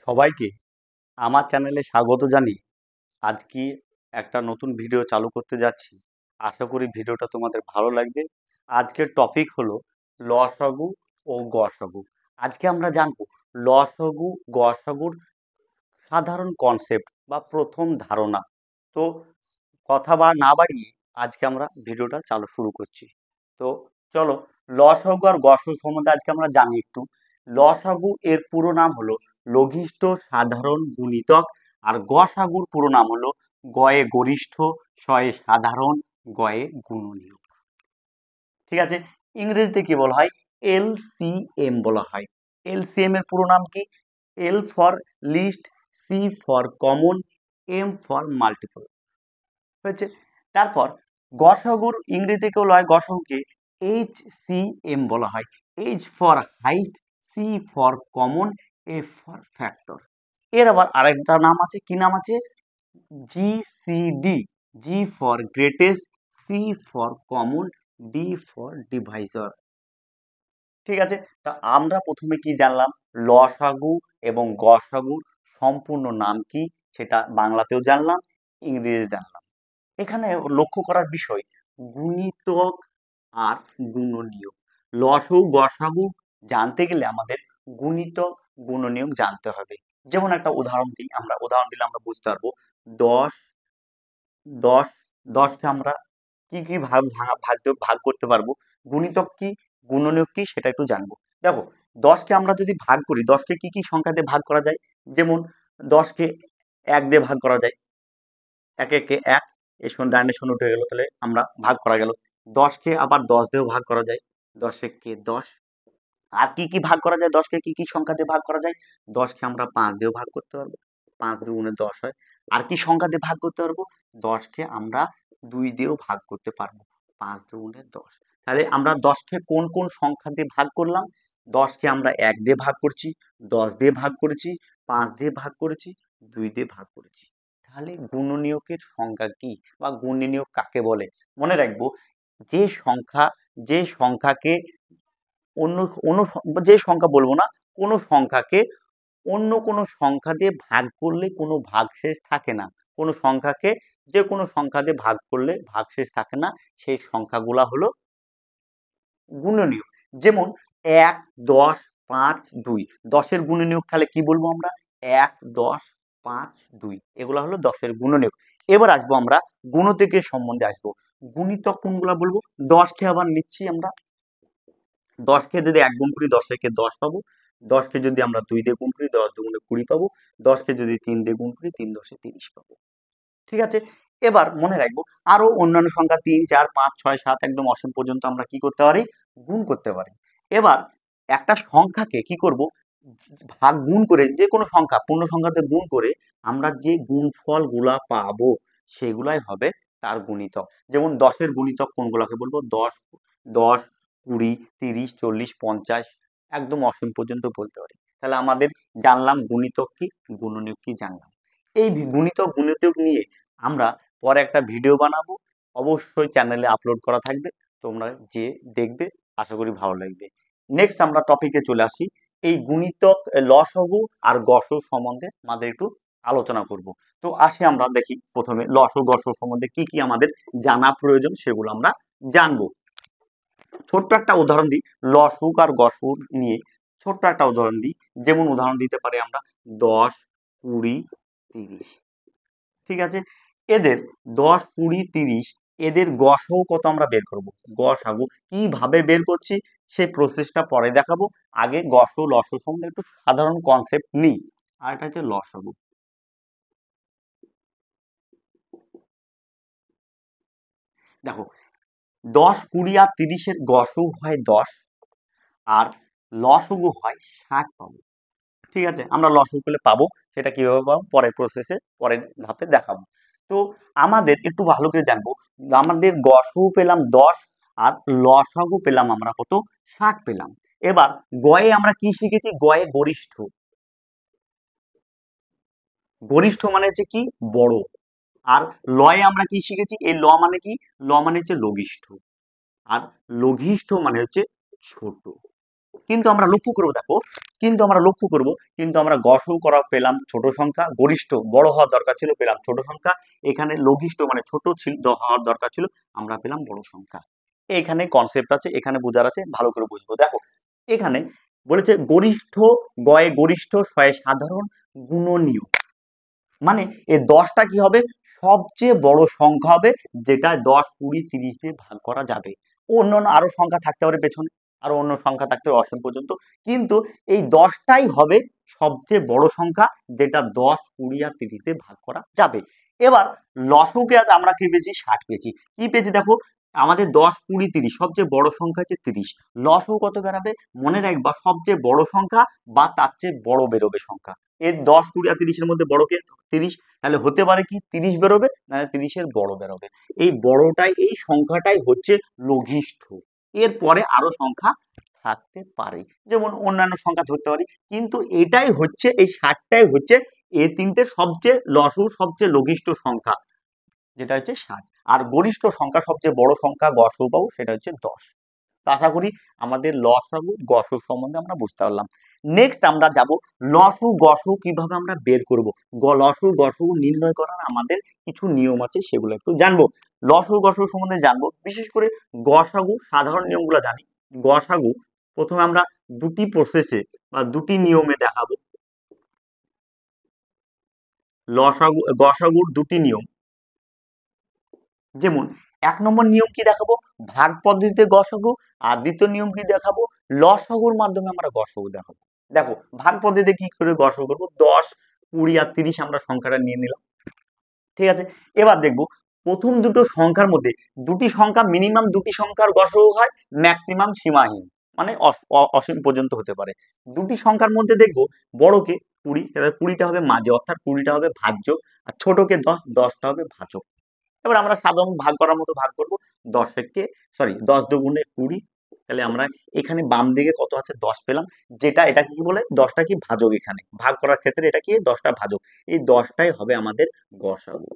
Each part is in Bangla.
সবাইকে আমার চ্যানেলে স্বাগত জানিয়ে আজকে একটা নতুন ভিডিও চালু করতে যাচ্ছি। আশা করি ভিডিওটা তোমাদের ভালো লাগবে। আজকের টপিক হলো লসাগু ও গসাগু। আজকে আমরা জানবো লসাগু গসাগুর সাধারণ কনসেপ্ট বা প্রথম ধারণা। তো কথা না বাড়িয়ে আজকে আমরা ভিডিওটা শুরু করছি। তো চলো, লসাগু আর গসাগু সম্বন্ধে আজকে আমরা জানি একটু। লসাগু এর পুরো নাম হলো লঘিষ্ঠ সাধারণ গুণিতক, আর গসাগুর পুরো নাম হলো গয়ে গরিষ্ঠ শয়ে সাধারণ গয়ে গুণনীয়ক। ঠিক আছে, ইংরেজিতে কি বলা হয়? এলসিএম বলা হয়। এলসিএম এর পুরো নাম কি? L for list, C for common, M for multiple. হয়েছে। তারপর গসাগুর ইংরেজিতে কেউ লয় গসাগুকে এইচ সি এম বলা হয়। H for highest, C for common, A for factor. এর আবার আরেকটা নাম আছে, কি নাম আছে? GCD. G for greatest, C for common, D for divisor. ঠিক আছে, তা আমরা প্রথমে কি জানলাম? লসাগু এবং গসাগুর সম্পূর্ণ নাম কি সেটা বাংলাতেও জানলাম, ইংরেজি জানলাম। এখানে লক্ষ্য করার বিষয় গুণিতক আর গুণনীয়ক। লসাগু গসাগু জানতে গেলে আমাদের গুণিতক গুণনীয়ক জানতে হবে। যেমন একটা উদাহরণ দিই, উদাহরণ দিলে আমরা বুঝতে পারবো। 10 10 10কে আমরা কি কি ভাগ করতে পারবো। গুণিতক কি গুণনীয়ক কি সেটা একটু জানবো। দেখো, 10কে আমরা যদি ভাগ করি, 10কে কি কি সংখ্যা দিয়ে ভাগ করা যায়? যেমন 10কে 1 দিয়ে ভাগ করা যায়। একে একে 1, এই ডাইনে শূন্য উঠে গেল, তাহলে আমরা ভাগ করা গেল। 10কে আবার 10 দিয়েও ভাগ করা যায়, 10 একে 10। আর কি কি ভাগ করা যায়? 10কে কি কি সংখ্যা দিয়ে ভাগ করা যায়? 10কে আমরা 5 দিয়েও ভাগ করতে পারবো, 5 দুগুণে 10 হয়। আর কি সংখ্যা দিয়ে ভাগ করতে পারবো? 10কে আমরা 2 দিয়েও ভাগ করতে পারবো, 5 দুগুণে 10। তাহলে আমরা 10কে কোন কোন সংখ্যা দিয়ে ভাগ করলাম? 10কে আমরা 1 দিয়ে ভাগ করছি, 10 দিয়ে ভাগ করেছি, 5 দিয়ে ভাগ করেছি, 2 দিয়ে ভাগ করেছি। তাহলে গুণনীয়কের সংখ্যা কি বা গুণনীয়ক কাকে বলে? মনে রাখবো, যে সংখ্যা যে সংখ্যাকে অন্য অন্য যে সংখ্যা বলবো না, কোনো সংখ্যাকে অন্য কোনো সংখ্যা দিয়ে ভাগ করলে কোনো ভাগশেষ থাকে না। কোনো সংখ্যাকে যে কোনো সংখ্যা দিয়ে ভাগ করলে ভাগশেষ থাকে না, সেই সংখ্যাগুলা হলো গুণনীয়ক। যেমন 1, 10, 5, 2। 10-এর গুণনীয়ক তাহলে কি বলবো আমরা? 1, 10, 5, 2। এগুলা হলো 10-এর গুণনীয়ক। এবার আসবো আমরা গুণিতকের সম্বন্ধে আসবো। গুণিতক কোনগুলা বলবো? 10কে আবার নিচ্ছি আমরা, 10কে যদি 1 গুণ করি 10 একে 10 পাবো। 10কে যদি আমরা 2 দিয়ে গুণ করি 10 দুগুণে 20 পাবো। 10কে যদি 3 দিয়ে গুণ করি 3 10 এ 30 পাবো। ঠিক আছে, এবার মনে রাখবো আরো অন্যান্য সংখ্যা 3, 4, 5, 6, 7 একদম অসীম পর্যন্ত আমরা কি করতে পারি? গুণ করতে পারি। এবার একটা সংখ্যাকে কি করব? গুণ করে, যে কোনো সংখ্যা পূর্ণ সংখ্যাতে গুণ করে আমরা যে গুণফল গুলা পাবো সেগুলাই হবে তার গুণিতক। যেমন 10-এর গুণিতক কোনগুলাকে বলবো? 10, 10, 20, 30, 40, 50 একদম অসীম পর্যন্ত বলতে পারি। তাহলে আমাদের জানলাম গুণিতক কি, গুণনীয়ক কি জানলাম। এই গুণিতক গুণিতক নিয়ে আমরা পরে একটা ভিডিও বানাবো, অবশ্যই চ্যানেলে আপলোড করা থাকবে, তোমরা যে দেখবে আশা করি ভালো লাগবে। নেক্সট আমরা টপিকে চলে আসি। এই গুণিতক লসাগু আর গসাগু সম্বন্ধে আমাদের একটু আলোচনা করব। তো আসি আমরা দেখি প্রথমে লসাগু গসাগু সম্বন্ধে কি কি আমাদের জানা প্রয়োজন সেগুলো আমরা জানবো। ছোট্ট একটা উদাহরণ দিই লসাগু আর গসাগু নিয়ে, ছোট্ট একটা উদাহরণ দিই। যেমন উদাহরণ দিতে পারি আমরা 10, 20, 30। ঠিক আছে, এদের 10, 20, 30 এদের গসাগু কত আমরা বের করব। গসাগু কিভাবে বের করছি সেই প্রসেসটা পরে দেখাবো। আগে গসাগু লসাগু সম্বন্ধে একটু সাধারণ কনসেপ্ট নিই। আর এটা হচ্ছে লসাগু। দেখো, 10, 20 আর 30-এর গসাগু হয় 10, আর লসাগু হয় 60 পাবো। ঠিক আছে, আমরা লসাগু পেলে পাবো, সেটা কিভাবে পাবো পরের প্রসেসে পরের ধাপে দেখাবো। তো আমাদের একটু ভালো করে জানবো, আমাদের গসাগু পেলাম 10 আর লসাগু পেলাম আমরা কত? 60 পেলাম। এবার গয়ে আমরা কি শিখেছি? গয়ে গরিষ্ঠ। গরিষ্ঠ মানে হচ্ছে কি? বড়। আর লয়ে আমরা কি শিখেছি? এই ল মানে কি? ল মানে হচ্ছে লঘিষ্ঠ। আর লঘিষ্ঠ মানে হচ্ছে ছোট। কিন্তু আমরা লক্ষ্য করবো, দেখো কিন্তু আমরা লক্ষ্য করব, কিন্তু আমরা গসও করা পেলাম ছোট সংখ্যা, গরিষ্ঠ বড় হওয়ার দরকার ছিল পেলাম ছোট সংখ্যা, এখানে লঘিষ্ঠ মানে ছোট ছিল হওয়ার দরকার ছিল আমরা পেলাম বড় সংখ্যা। এখানে কনসেপ্ট আছে, এখানে বোঝার আছে, ভালো করে বুঝবো। দেখো এখানে বলেছে গরিষ্ঠ গয়ে গরিষ্ঠ শয়ে সাধারণ গুণনীয়, মানে এই 10টা কি হবে, সবচেয়ে বড় সংখ্যা হবে, যেটা 10, 20, 30 দিয়ে ভাগ করা যাবে। অন্যান্য আরো সংখ্যা থাকতে পারে পেছনে, আরো অন্য সংখ্যা থাকতে পারে অসীম পর্যন্ত, কিন্তু এই 10টাই হবে সবচেয়ে বড় সংখ্যা, যেটা 10, 20 আর 30 দিয়ে ভাগ করা যাবে। এবার লসউকে আমরা কি পেয়েছি, 60 পেয়েছি। কি পেয়েছি দেখো, আমাদের 10, 20, 30 সবচেয়ে বড় সংখ্যা হচ্ছে 30, লসউ কত বেরাবে, মনে রাখবা সবচেয়ে বড় সংখ্যা বা তার চেয়ে বড় বেরোবে সংখ্যা। এর 10, 20 আর 30 এর মধ্যে বড় কে, 30, তাহলে হতে পারে কি 30 বেরোবে, না 30 এর বড় বেরোবে। এই বড়টাই, এই সংখ্যাটাই হচ্ছে লঘিষ্ঠ। এরপরে আরো সংখ্যা থাকতে পারে, যেমন অন্যান্য সংখ্যা ধরতে পারি, কিন্তু এটাই হচ্ছে, এই 60টাই হচ্ছে এই তিনটে সবচেয়ে লসউ সবচেয়ে লঘিষ্ঠ সংখ্যা, যেটা হচ্ছে 60। আর গরিষ্ঠ সংখ্যা সবচেয়ে বড় সংখ্যা গসউ পাবো, সেটা হচ্ছে 10। তো আশা করি আমাদের লসাগু গসউ সম্বন্ধে আমরা বুঝতে পারলাম। নেক্সট আমরা যাব লসু গসু কিভাবে আমরা বের করব। লসু গসু নির্ণয় করার আমাদের কিছু নিয়ম আছে, সেগুলো একটু জানবো। লসু গসু সম্বন্ধে জানবো, বিশেষ করে গসাগু সাধারণ নিয়মগুলো জানি। গসাগু প্রথমে আমরা দুটি প্রসেসে বা দুটি নিয়মে দেখাবো। গসাগুর দুটি নিয়ম, যেমন 1 নম্বর নিয়ম কি দেখাবো, ভাগ পদ্ধতিতে গসাগু, আর দ্বিতীয় নিয়ম কি দেখাবো, লসাগুর মাধ্যমে আমরা গসাগু দেখাবো। দেখো ভাগ পদ্ধতিতে কি করে গসাগু করবো, 10, 20 আর 30 আমরা সংখ্যাটা নিয়ে নিলাম, ঠিক আছে। এবার দেখবো প্রথম দুটো সংখ্যার মধ্যে দুটি সংখ্যা, মিনিমাম দুটি সংখ্যার গসাগু হয়, ম্যাক্সিমাম সীমাহীন, মানে অসীম পর্যন্ত হতে পারে। দুটি সংখ্যার মধ্যে দেখবো বড়কে 20, তাহলে 20টা হবে মাঝে, অর্থাৎ 20টা হবে ভাজ্য, আর ছোটকে 10, 10টা হবে ভাজক। এবার আমরা সাধারণ ভাগ করার মতো ভাগ করব, 10 দুগুণে 20, তাহলে আমরা এখানে বাম দিকে কত আছে, 10 পেলাম, যেটা এটা কি বলে, 10টা কি ভাজক, এখানে ভাগ করার ক্ষেত্রে এটা কি 10টা ভাজক, এই 10টাই হবে আমাদের গসাগু।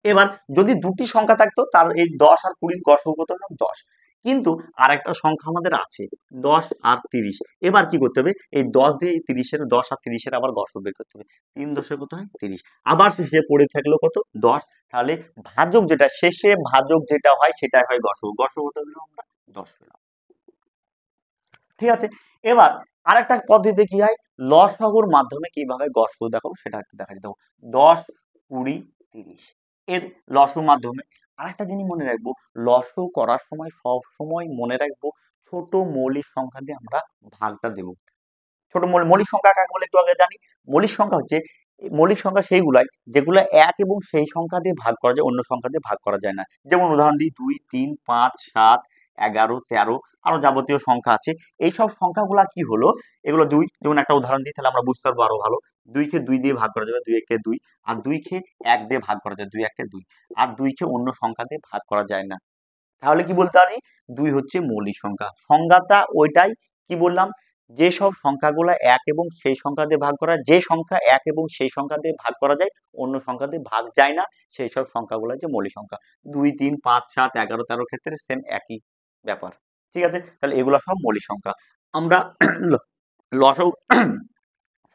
এবার যদি দুটি সংখ্যা থাকতো, তার এই 10 আর 20 গসাগু কত হলো 10, কিন্তু আরেকটা সংখ্যা আমাদের আছে 10 আর 30। এবার কি করতে হবে, এই 10 দিয়ে এই 30-এর, 10 আর 30-এর আবার গসাগু বের করতে হবে। 3 10 কত হয় 30, আবার শেষে পড়ে থাকলো কত 10, তাহলে ভাজক যেটা শেষে ভাজক যেটা হয় সেটাই হয় গসাগু। গসাগু কত পেলাম আমরা 10 পেলাম, ঠিক আছে। এবার আরেকটা পদ্ধতিতে কি হয়, লসাগুর মাধ্যমে কিভাবে গসাগু দেখাবো সেটা একটু দেখা যেতে, 10, 20, 30 এর লসুর মাধ্যমে। আরেকটা জিনিস মনে রাখবো, লসু করার সময় সব সময় মনে রাখবো ছোট মৌলিক সংখ্যা দিয়ে আমরা ভাগটা দেব। ছোট মৌলিক সংখ্যা কাকে বলে একটু আগে জানি। মৌলিক সংখ্যা হচ্ছে, মৌলিক সংখ্যা সেইগুলাই যেগুলো এক এবং সেই সংখ্যা দিয়ে ভাগ করা যায়, অন্য সংখ্যা দিয়ে ভাগ করা যায় না। যেমন উদাহরণ দিই, 2, 3, 5, 7, 11, 13, আরো যাবতীয় সংখ্যা আছে। এইসব সংখ্যাগুলা কি হলো, এগুলো 2, যেমন একটা উদাহরণ দিই তাহলে আমরা বুঝতে পারবো আরো ভালো। 2 কে 2 দিয়ে ভাগ করা যাবে, 2 একে 2, আর 2 কে 1 দিয়ে ভাগ করা যায়, 2 একে 2, আর 2 কে অন্য সংখ্যা দিয়ে ভাগ করা যায় না। তাহলে কি বলতে পারি, 2 হচ্ছে মৌলিক সংখ্যা। সংজ্ঞাটা ওইটাই, কি বললাম, যেসব সংখ্যাগুলো এক এবং সেই সংখ্যা দিয়ে ভাগ করা, যে সংখ্যা এক এবং সেই সংখ্যা দিয়ে ভাগ করা যায়, অন্য সংখ্যা দিয়ে ভাগ যায় না, সেই সব সংখ্যাগুলো হচ্ছে মৌলিক সংখ্যা। 2, 3, 5, 7, 11, 13 ক্ষেত্রে সেম একই ব্যাপার, ঠিক আছে। তাহলে এগুলো সব মৌলিক সংখ্যা। আমরা লসাগু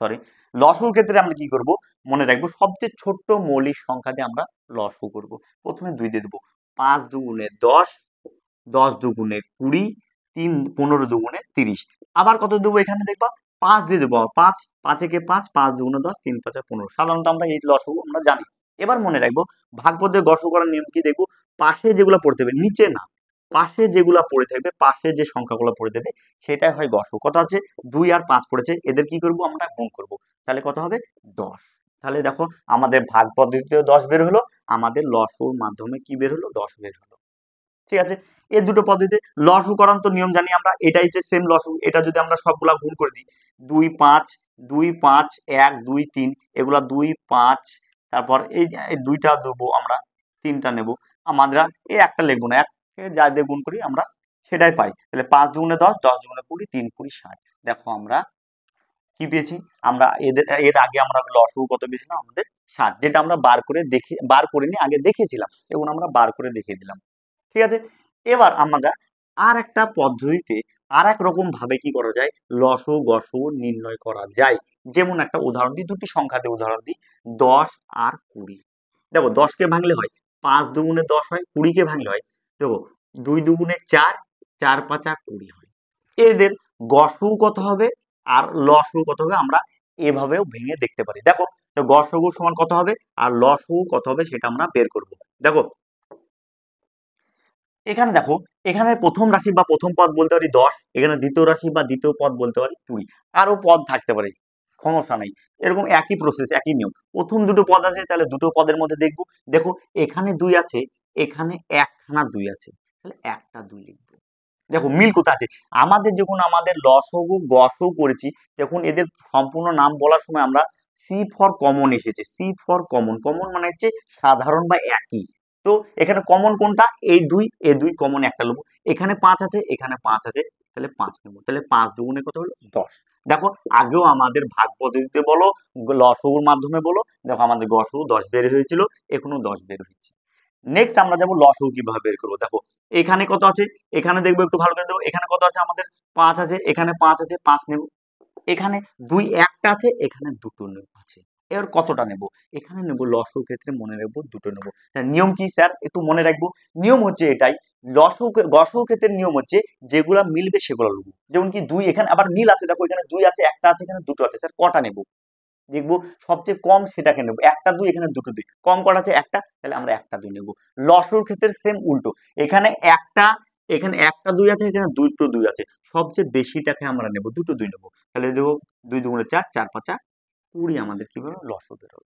সরি লসাগুর ক্ষেত্রে আমরা কি করব, মনে রাখবো সবচেয়ে ছোট্ট মৌলিক সংখ্যা দিয়ে আমরা লসাগু করব। প্রথমে 2 দিয়ে দেবো, 5 দুগুণে 10, 10 দুগুণে 20, 3 15 দুগুণে 30, আবার কত দেবো এখানে দেখবা 5 দিয়ে দেবো, 5, 5 একে 5, 5 দুগুণে 10, 3 5 15। সাধারণত আমরা এই লসাগু আমরা জানি। এবার মনে রাখবো ভাগ পদ্ধতি গসাগু করার নিয়ম কি, দেখবো পাশে যেগুলো পড়তে হবে, নিচে না, পাশে যেগুলা পড়ে থাকবে, পাশে যে সংখ্যাগুলো পড়ে দেবে সেটাই হয় গসাগু। কত আছে, 2 আর 5 পড়েছে, এদের কি করব আমরা গুণ করব, তাহলে কত হবে 10। তাহলে দেখো আমাদের ভাগ পদ্ধতিতেও 10 বের হলো, আমাদের লসাগুর মাধ্যমে কি বের হলো, 10 বের হলো, ঠিক আছে। এই দুটো পদ্ধতিতে লসাগু করার তো নিয়ম জানি আমরা, এটাই হচ্ছে সেম লসাগু। এটা যদি আমরা সবগুলা গুণ করে দিই, 2 5, 2 5, 1 2 3, এগুলা 2 5, তারপর এই এই দুইটা দেবো আমরা, তিনটা নেব, আমরা এই একটা লিখবো না, এক যা দিয়ে গুণ করি আমরা সেটাই পাই। তাহলে 5 দুগুণে 10, 10 দুগুণে 20, 3 20 60। দেখো আমরা কি পেয়েছি, আমরা এর আগে আমরা লসাগু কত পেয়েছিলাম, আমাদের 60, যেটা আমরা বার করে নিয়ে আগে দেখেছিলাম, এবং আমরা বার করে দেখিয়ে দিলাম, ঠিক আছে। এবার আমরা আর একটা পদ্ধতিতে আর এক রকম ভাবে কি করা যায়, লসও গসও নির্ণয় করা যায়। যেমন একটা উদাহরণ দিই, দুটি সংখ্যাতে উদাহরণ দিই, 10 আর 20। দেখো 10কে ভাঙলে হয় 5 দুগুণে 10 হয়, 20কে ভাঙলে হয় দেখো 2 দুগুণে 4, 4 5 20 হয়। এদের গসও কত হবে আর লসও কত হবে আমরা এভাবেও ভেঙে দেখতে পারি। দেখো তো গসগু সমান কত হবে আর লসগু কত হবে সেটা আমরা বের করব। দেখো এখানে দেখো, এখানে প্রথম রাশি বা প্রথম পদ বলতে পারি 10, এখানে দ্বিতীয় রাশি বা দ্বিতীয় পদ বলতে পারি 20, আরো পদ থাকতে পারে, সমস্যা নাই। এরকম একই প্রসেস, একই নিয়ম। প্রথম দুটো পদ আছে তাহলে দুটো পদের মধ্যে দেখবো, দেখো এখানে 2 আছে, এখানে একখানা 2 আছে, তাহলে একটা 2 লিখবো। দেখো মিল কোথা আছে, আমাদের যখন আমাদের লসগু গসও করেছি তখন এদের সম্পূর্ণ নাম বলার সময় আমরা সি ফর কমন এসেছে, সি ফর কমন, কমন মানে হচ্ছে সাধারণ বা একই। তো এখানে কমন কোনটা, এই 2, এই 2 কমন একটা নেবো, এখানে 5 আছে, এখানে 5 আছে, তাহলে 5 নেবো, তাহলে 5 দুগুণে কত হলো 10। দেখো আগেও আমাদের ভাগ পদ্ধতিতে বলো, লসগুর মাধ্যমে বলো, দেখো আমাদের গসগু 10 বের হয়েছিল, এখনো 10 বের হয়েছে। নেক্সট আমরা যাবো লসগু কিভাবে বের করবো। দেখো এখানে কত আছে, এখানে দেখবো একটু ভালো করে দেখবো, এখানে কত আছে আমাদের 5 আছে, এখানে 5 আছে, 5 নেব, এখানে 2 একটা আছে, এখানে দুটো আছে, এবার কতটা নেব, এখানে নেব লসগু ক্ষেত্রে মনে রাখবো দুটো নেব। নিয়ম কি স্যার একটু মনে রাখবো, নিয়ম হচ্ছে এটাই, লসগু গসগু ক্ষেত্রে নিয়ম হচ্ছে যেগুলা মিলবে সেগুলো নেবো। যেমন কি 2 এখানে আবার মিল আছে, দেখো এখানে 2 আছে, একটা আছে, এখানে দুটো আছে, স্যার কটা নেব, দেখবো সবচেয়ে কম সেটাকে নেবো, একটা 2, এখানে দুটো 2, কম করা আছে একটা, তাহলে আমরা একটা 2 নেবো। লসগুর ক্ষেত্রে সেম উল্টো, এখানে একটা, এখানে একটা 2 আছে, এখানে দুটো 2 আছে, সবচেয়ে বেশিটাকে আমরা নেব, দুটো 2 নেবো, তাহলে দেখো 2 দুগুণে 4, 4 5 20 আমাদের কি হবে লসগু বের হবে।